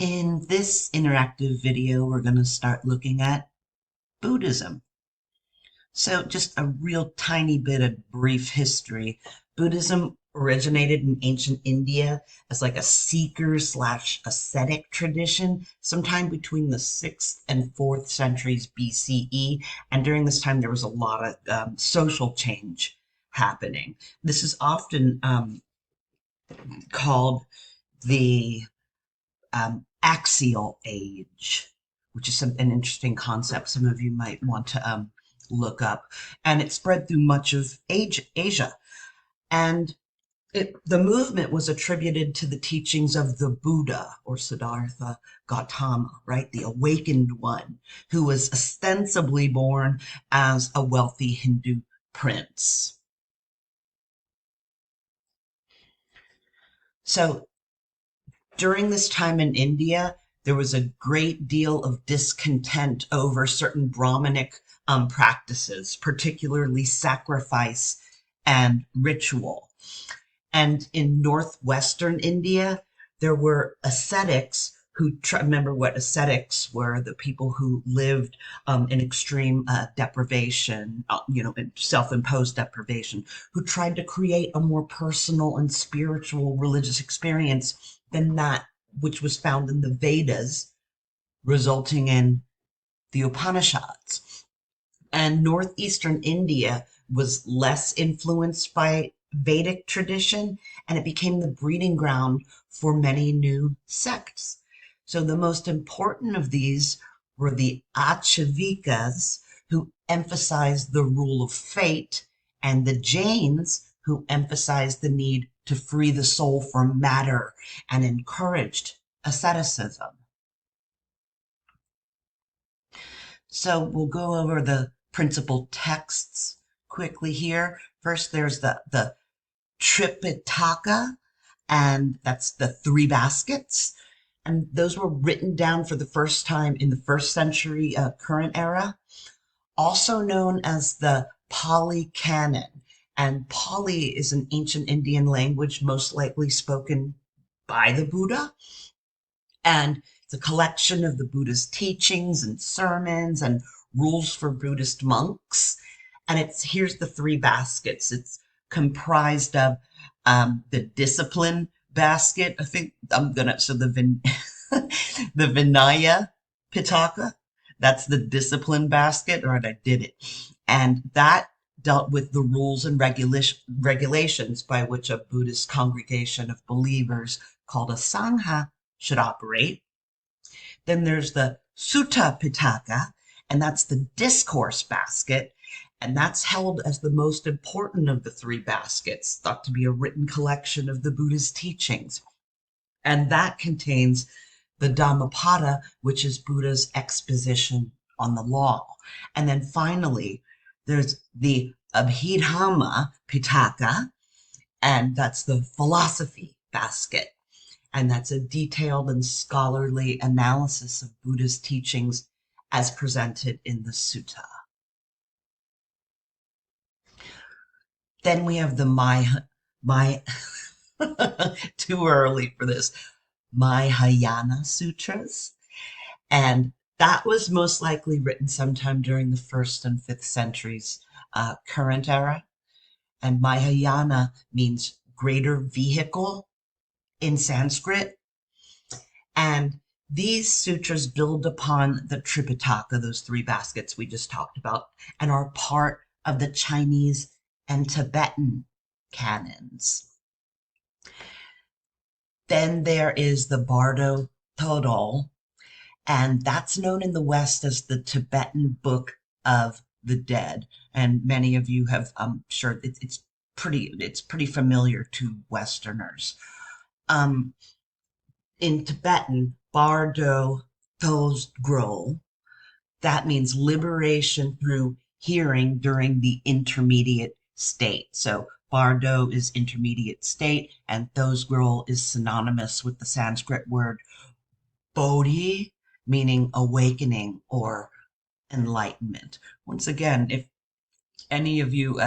In this interactive video, we're going to start looking at Buddhism. So just a real tiny bit of brief history. Buddhism originated in ancient India as like a seeker slash ascetic tradition sometime between the 6th and 4th centuries BCE. And during this time, there was a lot of social change happening. This is often called the axial age, which is an interesting concept some of you might want to look up. And it spread through much of Asia. And the movement was attributed to the teachings of the Buddha or Siddhartha Gautama, right? The awakened one who was ostensibly born as a wealthy Hindu prince. So during this time in India, there was a great deal of discontent over certain Brahminic practices, particularly sacrifice and ritual. And in northwestern India, there were ascetics who remember what ascetics were, the people who lived in extreme deprivation, self-imposed deprivation, who tried to create a more personal and spiritual religious experience than that which was found in the Vedas, resulting in the Upanishads. And northeastern India was less influenced by Vedic tradition, and it became the breeding ground for many new sects. So the most important of these were the Achavikas, who emphasized the rule of fate, and the Jains, who emphasized the need to free the soul from matter and encouraged asceticism. So we'll go over the principal texts quickly here. First, there's the Tripitaka, and that's the three baskets. And those were written down for the first time in the first century current era, also known as the Pali Canon. And Pali is an ancient Indian language most likely spoken by the Buddha. And it's a collection of the Buddha's teachings and sermons and rules for Buddhist monks. And here's the three baskets. It's comprised of the discipline basket. I think the Vinaya Pitaka, that's the discipline basket. All right, I did it. And that dealt with the rules and regulations by which a Buddhist congregation of believers called a Sangha should operate. Then there's the Sutta Pitaka, and that's the discourse basket. And that's held as the most important of the three baskets, thought to be a written collection of the Buddha's teachings. And that contains the Dhammapada, which is Buddha's exposition on the law. And then finally, there's the Abhidhamma Pitaka, and that's the philosophy basket. And that's a detailed and scholarly analysis of Buddha's teachings as presented in the sutta. Then we have the too early for this, Mahayana Sutras. And that was most likely written sometime during the 1st and 5th centuries current era. And Mahayana means greater vehicle in Sanskrit. And these sutras build upon the Tripitaka, those three baskets we just talked about, and are part of the Chinese and Tibetan canons. Then there is the Bardo Thodol, and that's known in the West as the Tibetan Book of the Dead. And many of you have, I'm sure it's pretty familiar to Westerners. In Tibetan, Bardo Thodol, that means liberation through hearing during the intermediate state. So Bardo is intermediate state, and Thosgrol is synonymous with the Sanskrit word Bodhi, meaning awakening or enlightenment. Once again, if any of you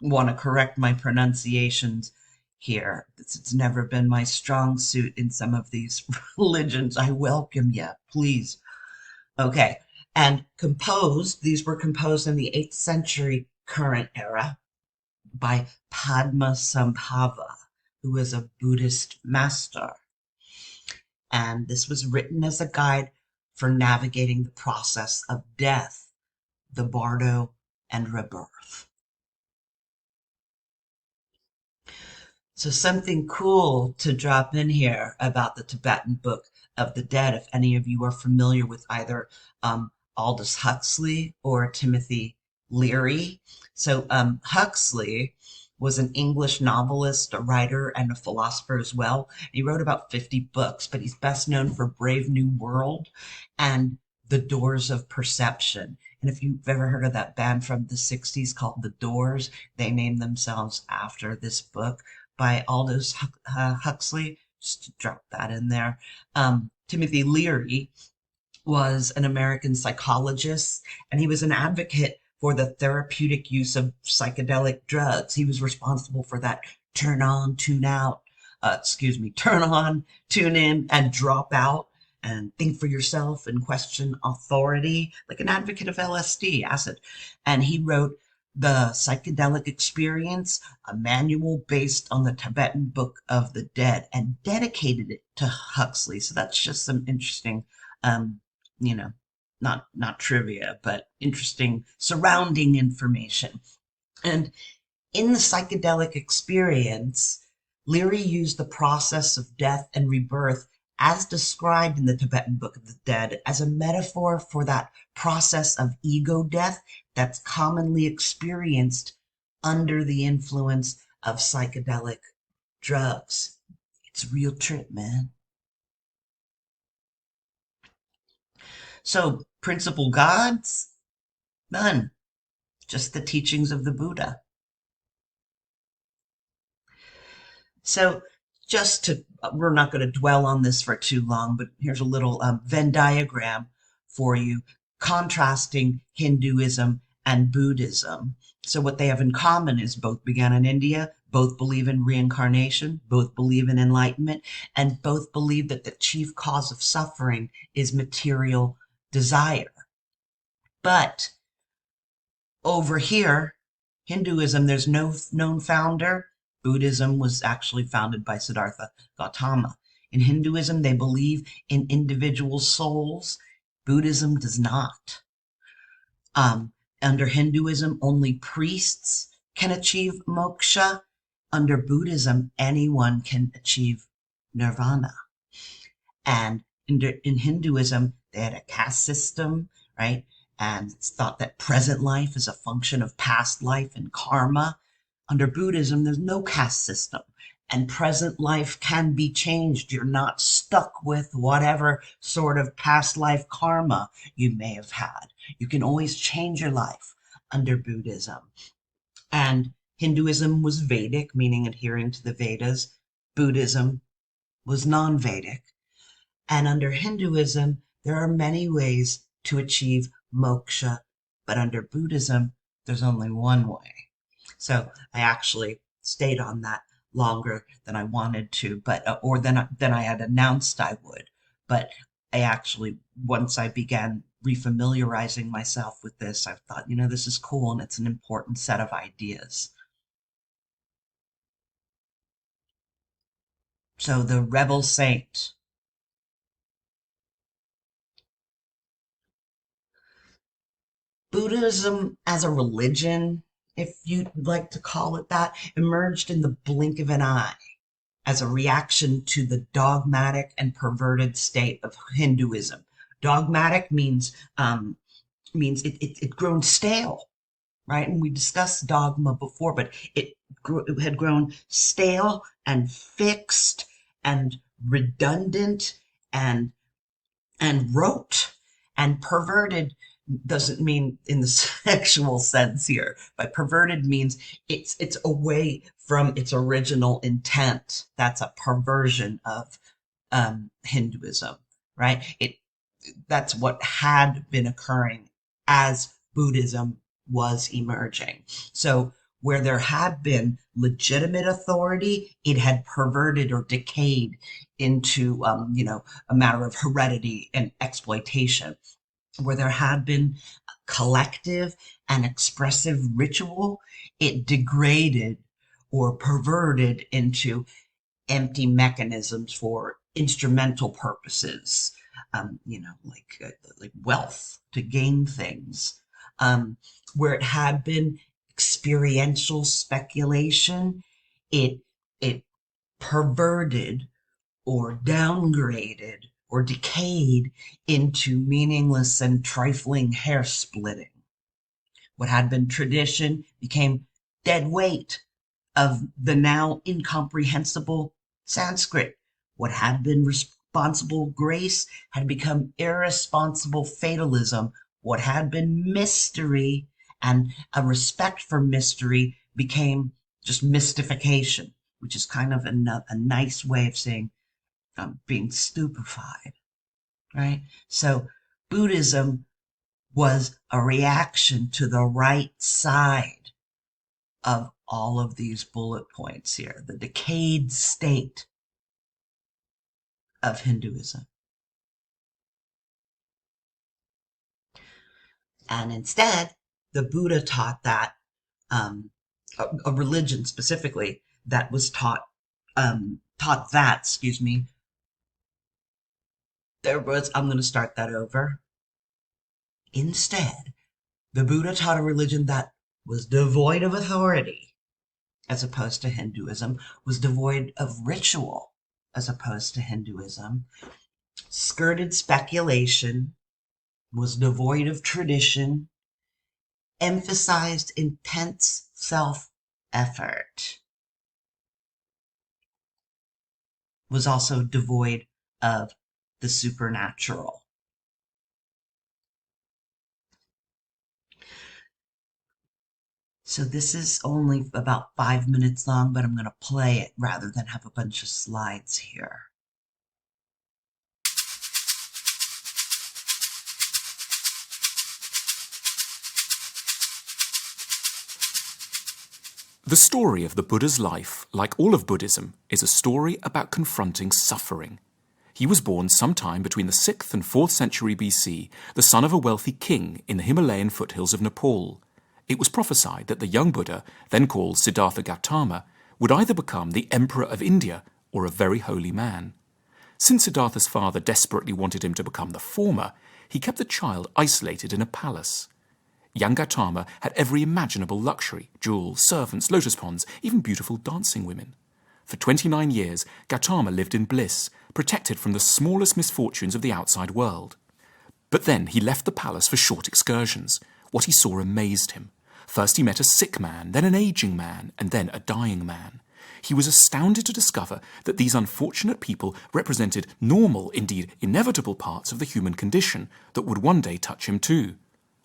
want to correct my pronunciations, here. It's never been my strong suit in some of these religions. I welcome you, please. Okay. And these were composed in the 8th century current era by Padmasambhava, who was a Buddhist master. And this was written as a guide for navigating the process of death, the bardo, and rebirth. So something cool to drop in here about the Tibetan Book of the Dead, if any of you are familiar with either Aldous Huxley or Timothy Leary. So Huxley was an English novelist, a writer, and a philosopher as well. He wrote about 50 books, but he's best known for Brave New World and The Doors of Perception. And if you've ever heard of that band from the 60s called The Doors, they named themselves after this book by Aldous Huxley. Just to drop that in there. Timothy Leary was an American psychologist, and he was an advocate for the therapeutic use of psychedelic drugs. He was responsible for that turn on, tune out, turn on, tune in, and drop out, and think for yourself and question authority, like an advocate of LSD, acid. And he wrote The Psychedelic Experience, a manual based on the Tibetan Book of the Dead, and dedicated it to Huxley. So that's just some interesting, um, you know, not trivia, but interesting surrounding information. And in the psychedelic experience, Leary used the process of death and rebirth as described in the Tibetan Book of the Dead as a metaphor for that process of ego death that's commonly experienced under the influence of psychedelic drugs. It's a real trip, man. So, principal gods? None. Just the teachings of the Buddha. So, we're not going to dwell on this for too long, but here's a little Venn diagram for you contrasting Hinduism and Buddhism. So, what they have in common is both began in India, both believe in reincarnation, both believe in enlightenment, and both believe that the chief cause of suffering is material desire. But over here, Hinduism, there's no known founder. Buddhism was actually founded by Siddhartha Gautama. In Hinduism, they believe in individual souls. Buddhism does not. Under Hinduism, only priests can achieve moksha. Under Buddhism, anyone can achieve nirvana. And in Hinduism, they had a caste system, right? And it's thought that present life is a function of past life and karma. Under Buddhism, there's no caste system, and present life can be changed. You're not stuck with whatever sort of past life karma you may have had. You can always change your life under Buddhism. And Hinduism was Vedic, meaning adhering to the Vedas. Buddhism was non Vedic. And under Hinduism, there are many ways to achieve moksha, but under Buddhism, there's only one way. So I actually stayed on that longer than I wanted to, but or than I had announced I would. But I actually, once I began refamiliarizing myself with this, I thought, this is cool and it's an important set of ideas. So the rebel saint. Buddhism as a religion, if you'd like to call it that, emerged in the blink of an eye as a reaction to the dogmatic and perverted state of Hinduism. Dogmatic means it grown stale, right? And we discussed dogma before, but it had grown stale and fixed and redundant and rote. And perverted doesn't mean in the sexual sense here, but perverted means it's away from its original intent. That's a perversion of Hinduism, right? That's what had been occurring as Buddhism was emerging. So Where there had been legitimate authority, it had perverted or decayed into, a matter of heredity and exploitation. Where there had been collective and expressive ritual, it degraded or perverted into empty mechanisms for instrumental purposes, like wealth to gain things. Where it had been experiential speculation, it it perverted or downgraded or decayed into meaningless and trifling hair splitting. What had been tradition became dead weight of the now incomprehensible Sanskrit. What had been responsible grace had become irresponsible fatalism. What had been mystery and a respect for mystery became just mystification, which is kind of a nice way of saying being stupefied, right? So Buddhism was a reaction to the right side of all of these bullet points here, the decayed state of Hinduism. And instead, the Buddha taught that a religion specifically that was taught that, excuse me, I'm going to start that over. Instead, the Buddha taught a religion that was devoid of authority, as opposed to Hinduism, was devoid of ritual, as opposed to Hinduism, skirted speculation, was devoid of tradition, emphasized intense self-effort, was also devoid of the supernatural. So this is only about 5 minutes long, but I'm going to play it rather than have a bunch of slides here. The story of the Buddha's life, like all of Buddhism, is a story about confronting suffering. He was born sometime between the 6th and 4th century BC, the son of a wealthy king in the Himalayan foothills of Nepal. It was prophesied that the young Buddha, then called Siddhartha Gautama, would either become the emperor of India or a very holy man. Since Siddhartha's father desperately wanted him to become the former, he kept the child isolated in a palace. Young Gautama had every imaginable luxury: jewels, servants, lotus ponds, even beautiful dancing women. For 29 years, Gautama lived in bliss, protected from the smallest misfortunes of the outside world. But then he left the palace for short excursions. What he saw amazed him. First he met a sick man, then an aging man, and then a dying man. He was astounded to discover that these unfortunate people represented normal, indeed inevitable parts of the human condition that would one day touch him too.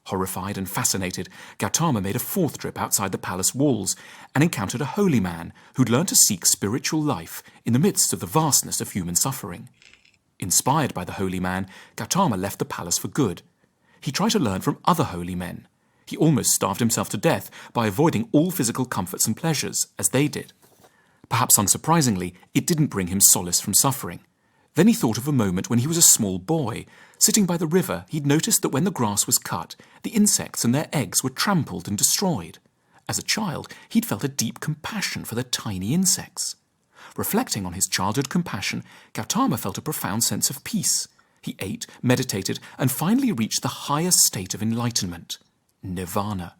Horrified and fascinated, Gautama made a 4th trip outside the palace walls and encountered a holy man who'd learned to seek spiritual life in the midst of the vastness of human suffering. Inspired by the holy man, Gautama left the palace for good. He tried to learn from other holy men. He almost starved himself to death by avoiding all physical comforts and pleasures, as they did. Perhaps unsurprisingly, it didn't bring him solace from suffering. Then he thought of a moment when he was a small boy. Sitting by the river, he'd noticed that when the grass was cut, the insects and their eggs were trampled and destroyed. As a child, he'd felt a deep compassion for the tiny insects. Reflecting on his childhood compassion, Gautama felt a profound sense of peace. He ate, meditated, and finally reached the highest state of enlightenment, nirvana.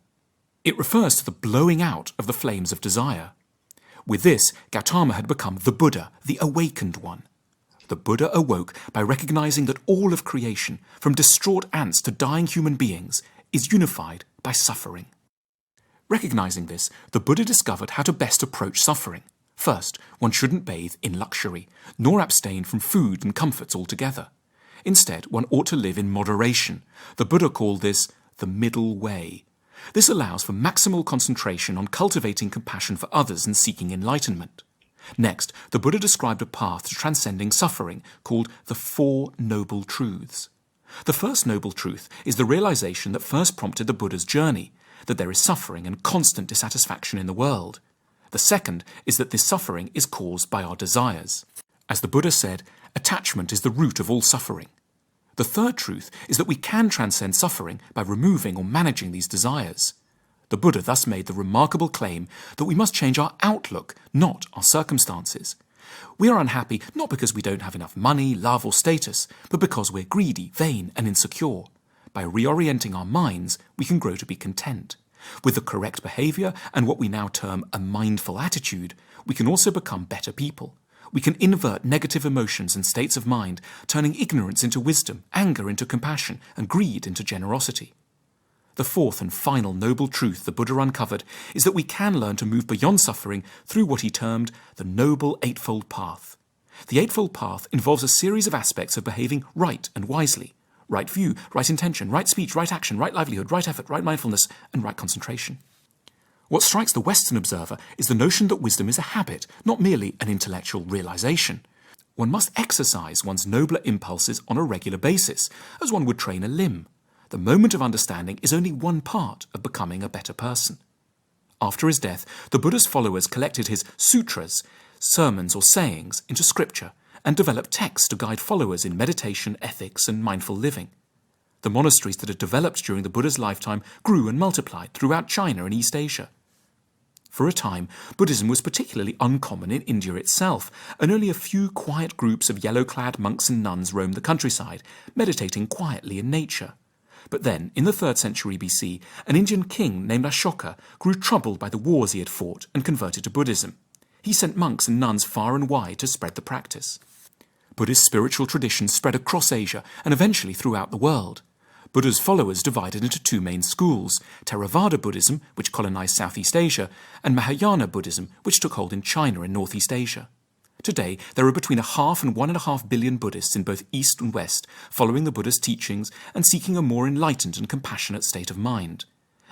It refers to the blowing out of the flames of desire. With this, Gautama had become the Buddha, the awakened one. The Buddha awoke by recognizing that all of creation, from distraught ants to dying human beings, is unified by suffering. Recognizing this, the Buddha discovered how to best approach suffering. First, one shouldn't bathe in luxury, nor abstain from food and comforts altogether. Instead, one ought to live in moderation. The Buddha called this the middle way. This allows for maximal concentration on cultivating compassion for others and seeking enlightenment. Next, the Buddha described a path to transcending suffering called the Four Noble Truths. The first noble truth is the realization that first prompted the Buddha's journey, that there is suffering and constant dissatisfaction in the world. The second is that this suffering is caused by our desires. As the Buddha said, attachment is the root of all suffering. The third truth is that we can transcend suffering by removing or managing these desires. The Buddha thus made the remarkable claim that we must change our outlook, not our circumstances. We are unhappy not because we don't have enough money, love, or status, but because we're greedy, vain, and insecure. By reorienting our minds, we can grow to be content. With the correct behavior and what we now term a mindful attitude, we can also become better people. We can invert negative emotions and states of mind, turning ignorance into wisdom, anger into compassion, and greed into generosity. The fourth and final noble truth the Buddha uncovered is that we can learn to move beyond suffering through what he termed the Noble Eightfold Path. The Eightfold Path involves a series of aspects of behaving right and wisely. Right view, right intention, right speech, right action, right livelihood, right effort, right mindfulness, and right concentration. What strikes the Western observer is the notion that wisdom is a habit, not merely an intellectual realization. One must exercise one's nobler impulses on a regular basis, as one would train a limb. The moment of understanding is only one part of becoming a better person. After his death, the Buddha's followers collected his sutras, sermons or sayings, into scripture, and developed texts to guide followers in meditation, ethics, and mindful living. The monasteries that had developed during the Buddha's lifetime grew and multiplied throughout China and East Asia. For a time, Buddhism was particularly uncommon in India itself, and only a few quiet groups of yellow-clad monks and nuns roamed the countryside, meditating quietly in nature. But then, in the 3rd century BC, an Indian king named Ashoka grew troubled by the wars he had fought and converted to Buddhism. He sent monks and nuns far and wide to spread the practice. Buddhist spiritual traditions spread across Asia and eventually throughout the world. Buddha's followers divided into two main schools, Theravada Buddhism, which colonized Southeast Asia, and Mahayana Buddhism, which took hold in China and Northeast Asia. Today, there are between 0.5 and 1.5 billion Buddhists in both East and West, following the Buddha's teachings and seeking a more enlightened and compassionate state of mind.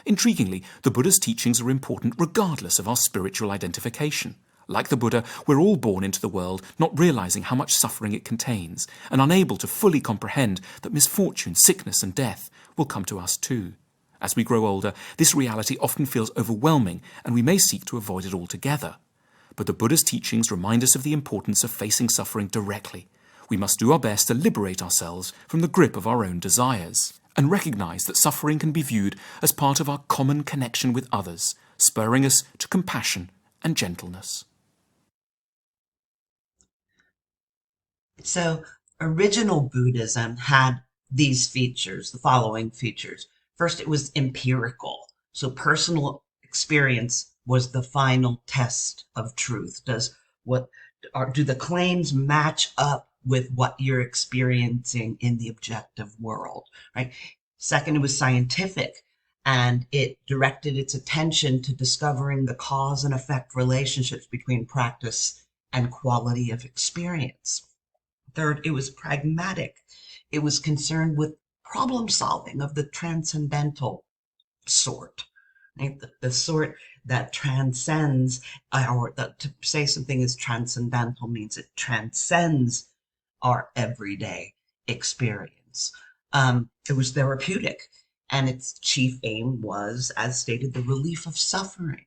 Intriguingly, the Buddha's teachings are important regardless of our spiritual identification. Like the Buddha, we're all born into the world not realizing how much suffering it contains, and unable to fully comprehend that misfortune, sickness, and death will come to us too. As we grow older, this reality often feels overwhelming, and we may seek to avoid it altogether. But the Buddha's teachings remind us of the importance of facing suffering directly. We must do our best to liberate ourselves from the grip of our own desires, and recognize that suffering can be viewed as part of our common connection with others, spurring us to compassion and gentleness. So, original Buddhism had these features, the following features. First, it was empirical. So, personal experience was the final test of truth. Do the claims match up with what you're experiencing in the objective world, right? Second, it was scientific, and it directed its attention to discovering the cause and effect relationships between practice and quality of experience. Third, it was pragmatic. It was concerned with problem solving of the transcendental sort, right? The sort that transcends, to say something is transcendental means it transcends our everyday experience. It was therapeutic, and its chief aim was, as stated, the relief of suffering.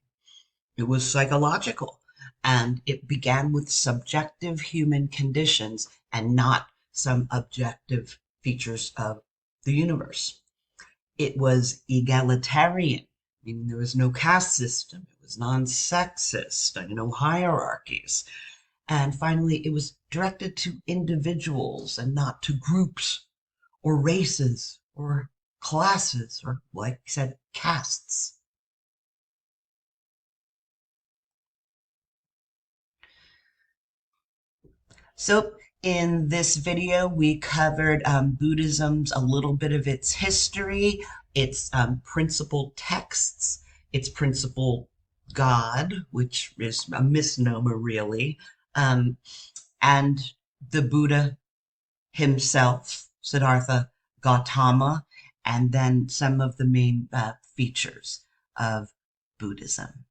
It was psychological, and it began with subjective human conditions and not some objective features of the universe. It was egalitarian, meaning there was no caste system. It was non-sexist, no hierarchies. And finally, it was directed to individuals and not to groups or races or classes or, like I said, castes. So in this video, we covered Buddhism's, a little bit of its history, its principal texts, its principal God, which is a misnomer really, and the Buddha himself, Siddhartha Gautama, and then some of the main features of Buddhism.